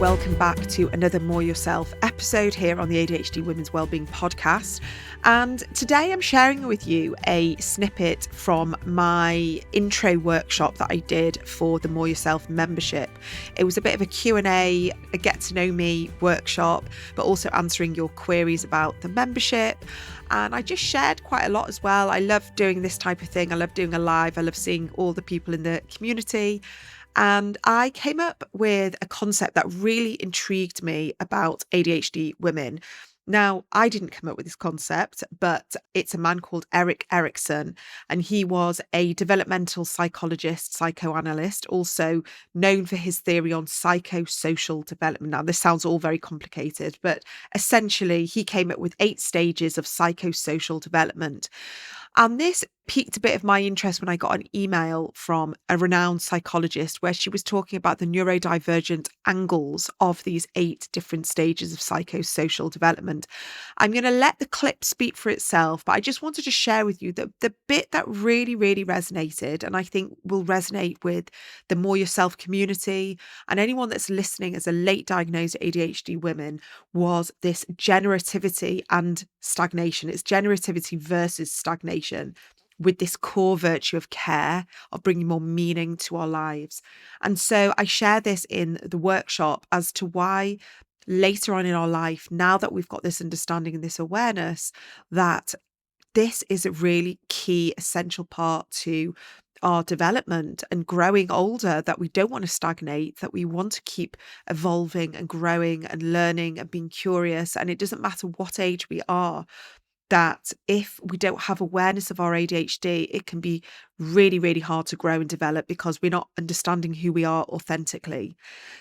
welcome back to another More Yourself episode here on the ADHD Women's Wellbeing podcast. And today I'm sharing with you a snippet from my intro workshop that I did for the More Yourself membership. It was a bit of a Q&A, a get to know me workshop, but also answering your queries about the membership. And I just shared quite a lot as well. I love doing this type of thing. I love doing a live. I love seeing all the people in the community. And I came up with a concept that really intrigued me about ADHD women. Now, I didn't come up with this concept, but it's a man called Erik Erikson, and he was a developmental psychologist, psychoanalyst, also known for his theory on psychosocial development. Now, this sounds all very complicated, but essentially he came up with 8 stages of psychosocial development. And this piqued a bit of my interest when I got an email from a renowned psychologist where she was talking about the neurodivergent angles of these 8 different stages of psychosocial development. I'm going to let the clip speak for itself, but I just wanted to share with you that the bit that really, really resonated, and I think will resonate with the More Yourself community and anyone that's listening as a late diagnosed ADHD woman, was this generativity and stagnation. It's generativity versus stagnation, with this core virtue of care, of bringing more meaning to our lives. And so I share this in the workshop as to why later on in our life, now that we've got this understanding and this awareness, that this is a really key, essential part to our development and growing older, that we don't want to stagnate, that we want to keep evolving and growing and learning and being curious. And it doesn't matter what age we are, that if we don't have awareness of our ADHD, it can be really, really hard to grow and develop because we're not understanding who we are authentically.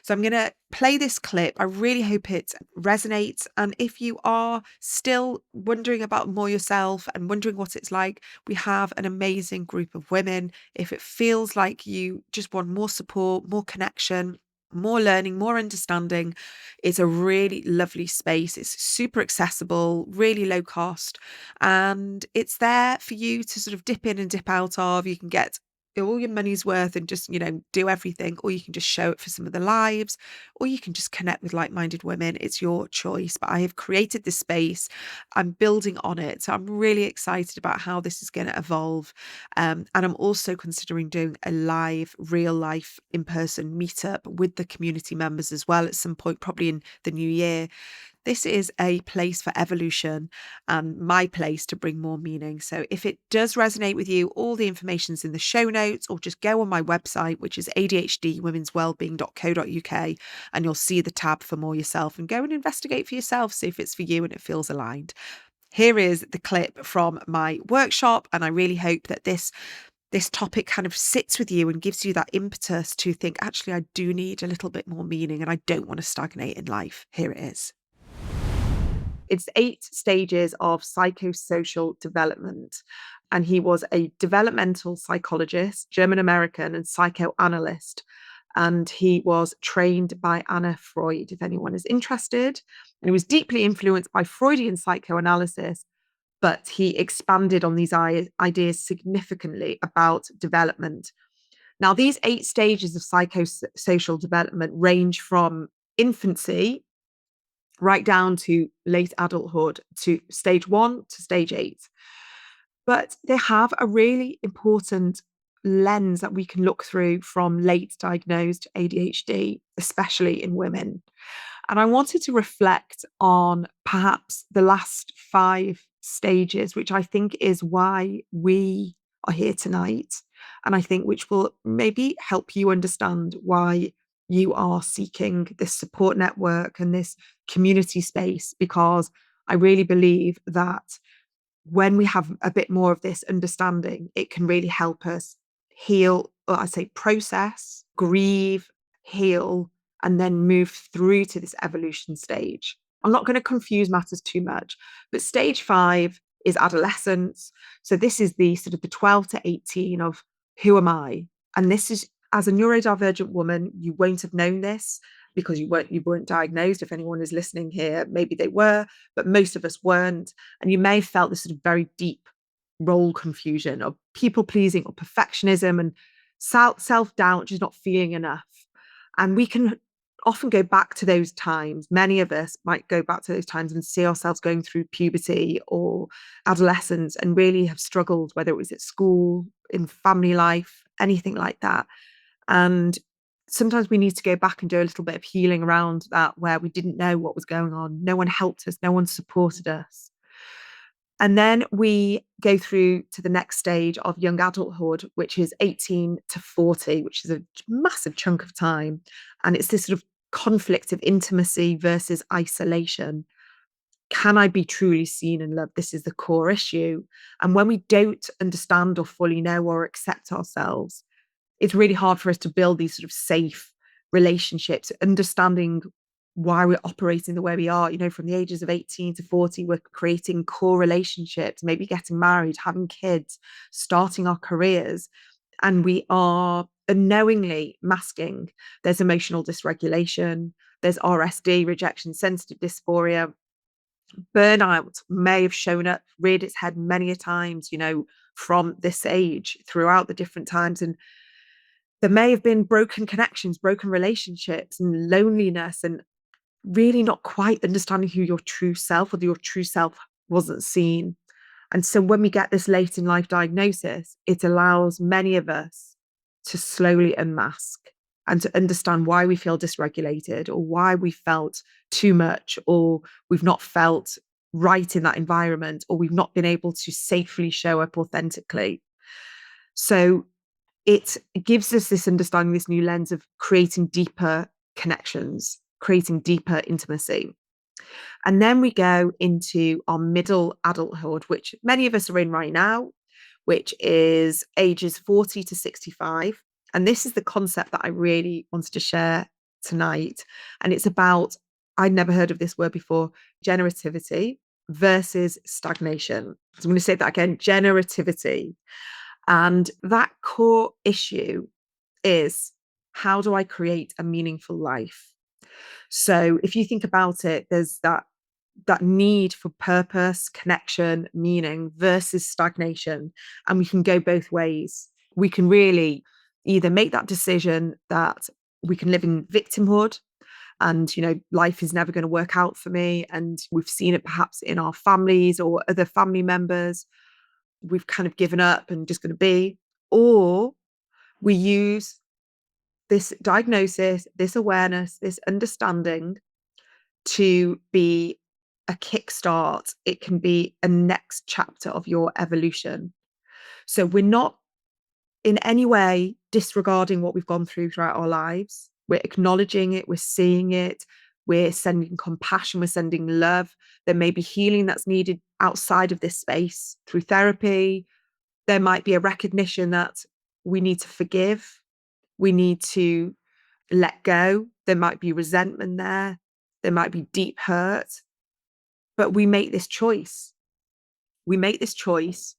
So I'm going to play this clip. I really hope it resonates. And if you are still wondering about More Yourself and wondering what it's like, we have an amazing group of women. If it feels like you just want more support, more connection, more learning, more understanding, it's a really lovely space. It's super accessible, really low cost, and it's there for you to sort of dip in and dip out of. You can get all your money's worth and just, do everything, or you can just show it for some of the lives, or you can just connect with like-minded women. It's your choice, but I have created this space. I'm building on it. So I'm really excited about how this is going to evolve. And I'm also considering doing a live, real life, in-person meetup with the community members as well at some point, probably in the new year. This is a place for evolution and my place to bring more meaning. So if it does resonate with you, all the information's in the show notes, or just go on my website, which is adhdwomenswellbeing.co.uk, and you'll see the tab for More Yourself, and go and investigate for yourself, see if it's for you and it feels aligned. Here is the clip from my workshop, and I really hope that this topic kind of sits with you and gives you that impetus to think, actually, I do need a little bit more meaning and I don't want to stagnate in life. Here it is. It's 8 stages of psychosocial development. And he was a developmental psychologist, German American, and psychoanalyst. And he was trained by Anna Freud, if anyone is interested. And he was deeply influenced by Freudian psychoanalysis, but he expanded on these ideas significantly about development. Now, these 8 stages of psychosocial development range from infancy right down to late adulthood, to stage 1 to stage 8. But they have a really important lens that we can look through from late diagnosed ADHD, especially in women. And I wanted to reflect on perhaps the last 5 stages, which I think is why we are here tonight. And I think which will maybe help you understand why you are seeking this support network and this community space, because I really believe that when we have a bit more of this understanding, it can really help us heal, or I say process, grieve, heal, and then move through to this evolution stage. I'm not going to confuse matters too much, but stage 5 is adolescence. So this is the sort of the 12 to 18 of who am I? And this is, as a neurodivergent woman, you won't have known this because you weren't diagnosed. If anyone is listening here, maybe they were, but most of us weren't. And you may have felt this sort of very deep role confusion of people pleasing or perfectionism and self-doubt, just not feeling enough. And we can often go back to those times. Many of us might go back to those times and see ourselves going through puberty or adolescence and really have struggled, whether it was at school, in family life, anything like that. And sometimes we need to go back and do a little bit of healing around that, where we didn't know what was going on. No one helped us, no one supported us. And then we go through to the next stage of young adulthood, which is 18 to 40, which is a massive chunk of time. And it's this sort of conflict of intimacy versus isolation. Can I be truly seen and loved? This is the core issue. And when we don't understand or fully know or accept ourselves, it's really hard for us to build these sort of safe relationships, understanding why we're operating the way we are. From the ages of 18 to 40, we're creating core relationships, maybe getting married, having kids, starting our careers, and we are unknowingly masking. There's emotional dysregulation, there's RSD, rejection sensitive dysphoria. Burnout may have shown up, reared its head many a times, from this age throughout the different times. And there may have been broken connections, broken relationships, and loneliness, and really not quite understanding who your true self, or your true self wasn't seen. And so when we get this late in life diagnosis, it allows many of us to slowly unmask and to understand why we feel dysregulated, or why we felt too much, or we've not felt right in that environment, or we've not been able to safely show up authentically. So it gives us this understanding, this new lens of creating deeper connections, creating deeper intimacy. And then we go into our middle adulthood, which many of us are in right now, which is ages 40 to 65. And this is the concept that I really wanted to share tonight. And it's about, I'd never heard of this word before, generativity versus stagnation. So I'm going to say that again, generativity. And that core issue is, how do I create a meaningful life? So if you think about it, there's that need for purpose, connection, meaning versus stagnation. And we can go both ways. We can really either make that decision that we can live in victimhood and, life is never going to work out for me. And we've seen it perhaps in our families or other family members. We've kind of given up and just going to be. Or we use this diagnosis, this awareness, this understanding to be a kickstart. It can be a next chapter of your evolution. So we're not in any way disregarding what we've gone through throughout our lives. We're acknowledging it, we're seeing it, we're sending compassion, we're sending love. There may be healing that's needed outside of this space through therapy. There might be a recognition that we need to forgive, we need to let go. There might be resentment there. There might be deep hurt. But we make this choice. We make this choice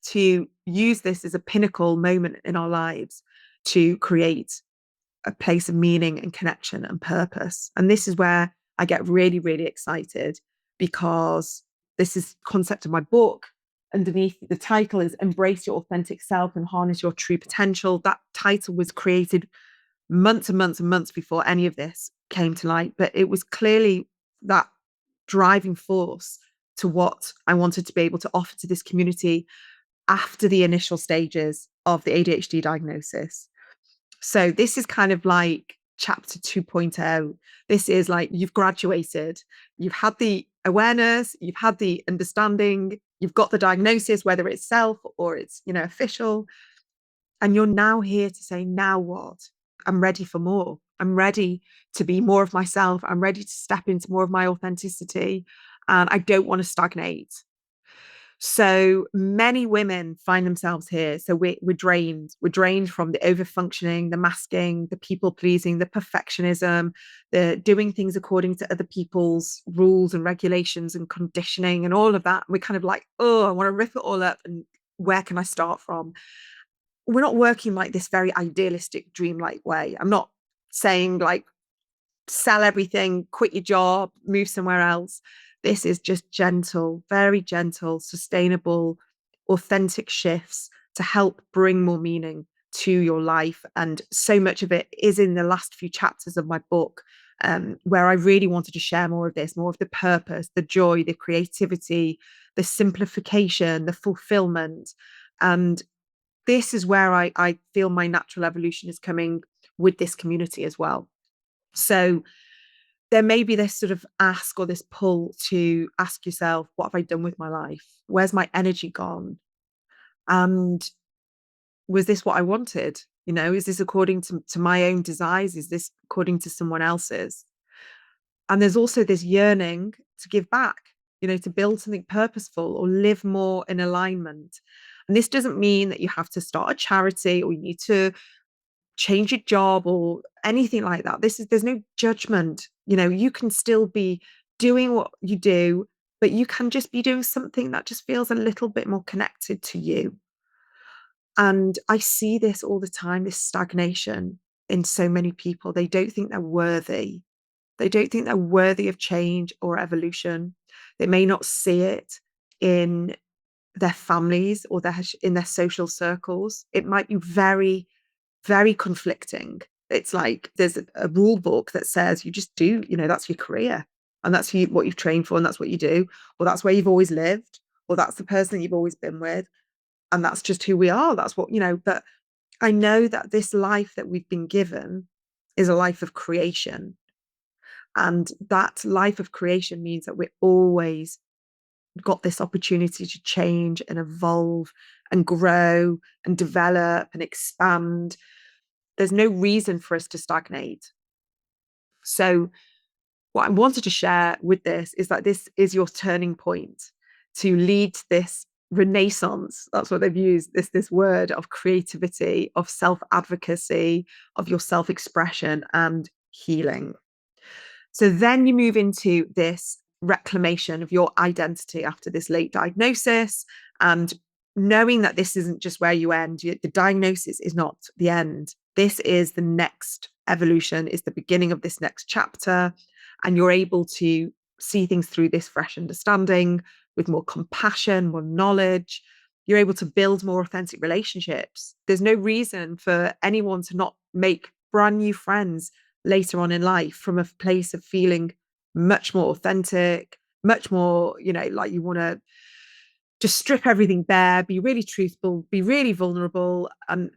to use this as a pinnacle moment in our lives to create a place of meaning and connection and purpose. And this is where I get really, really excited, because this is the concept of my book. Underneath the title is Embrace Your Authentic Self and Harness Your True Potential. That title was created months and months and months before any of this came to light, but it was clearly that driving force to what I wanted to be able to offer to this community after the initial stages of the ADHD diagnosis. So this is kind of like chapter 2.0. This is like, you've graduated, you've had the awareness, you've had the understanding, you've got the diagnosis, whether it's self or it's, official. And you're now here to say, now what? I'm ready for more. I'm ready to be more of myself. I'm ready to step into more of my authenticity. And I don't want to stagnate. So many women find themselves here. So we're drained. We're drained from the overfunctioning, the masking, the people pleasing, the perfectionism, the doing things according to other people's rules and regulations and conditioning and all of that. We're kind of like, oh, I want to rip it all up. And where can I start from? We're not working like this very idealistic, dreamlike way. I'm not saying like sell everything, quit your job, move somewhere else. This is just gentle, very gentle, sustainable, authentic shifts to help bring more meaning, to your life. And so much of it is in the last few chapters of my book, where I really wanted to share more of this, more of the purpose, the joy, the creativity, the simplification, the fulfillment. And this is where I feel my natural evolution is coming with this community as well. So there may be this sort of ask or this pull to ask yourself, what have I done with my life? Where's my energy gone? And was this what I wanted? Is this according to my own desires? Is this according to someone else's? And there's also this yearning to give back, to build something purposeful or live more in alignment. And this doesn't mean that you have to start a charity or you need to change your job or anything like that. There's no judgment. You can still be doing what you do, but you can just be doing something that just feels a little bit more connected to you. And I see this all the time, this stagnation in so many people. They don't think they're worthy. They don't think they're worthy of change or evolution. They may not see it in their families or in their social circles. It might be very, very conflicting. It's like there's a rule book that says you just do, that's your career and that's what you've trained for and that's what you do, or that's where you've always lived, or that's the person that you've always been with. And that's just who we are. That's what, but I know that this life that we've been given is a life of creation. And that life of creation means that we're always got this opportunity to change and evolve and grow and develop and expand. There's no reason for us to stagnate. So what I wanted to share with this is that this is your turning point to lead this renaissance. That's what they've used, this word of creativity, of self-advocacy, of your self-expression and healing. So then you move into this reclamation of your identity after this late diagnosis, and knowing that this isn't just where you end. The diagnosis is not the end. This is the next evolution, is the beginning of this next chapter. And you're able to see things through this fresh understanding with more compassion, more knowledge. You're able to build more authentic relationships. There's no reason for anyone to not make brand new friends later on in life from a place of feeling much more authentic, much more, like you want to just strip everything bare, be really truthful, be really vulnerable. And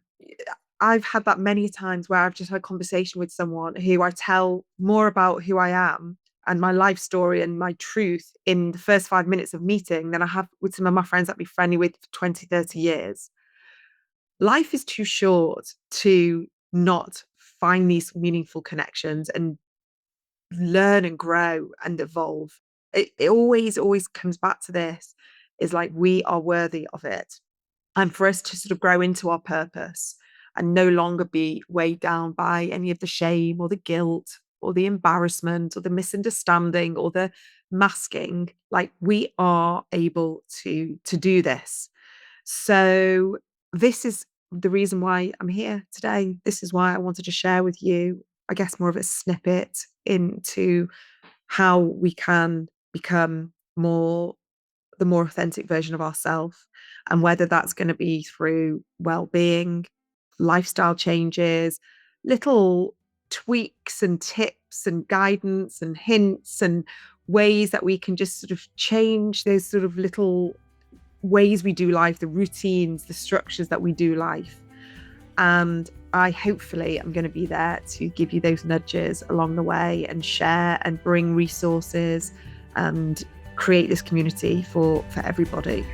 I've had that many times where I've just had a conversation with someone who I tell more about who I am and my life story and my truth in the first 5 minutes of meeting than I have with some of my friends I've been friendly with for 20, 30 years. Life is too short to not find these meaningful connections and learn and grow and evolve. It always comes back to this, is like we are worthy of it. And for us to sort of grow into our purpose and no longer be weighed down by any of the shame or the guilt or the embarrassment or the misunderstanding or the masking, like we are able to do this. So this is the reason why I'm here today. This is why I wanted to share with you, I guess, more of a snippet into how we can become the more authentic version of ourselves, and whether that's going to be through well-being, lifestyle changes, little tweaks and tips and guidance and hints and ways that we can just sort of change those sort of little ways we do life, the routines, the structures that we do life. And I hopefully am going to be there to give you those nudges along the way and share and bring resources and create this community for everybody.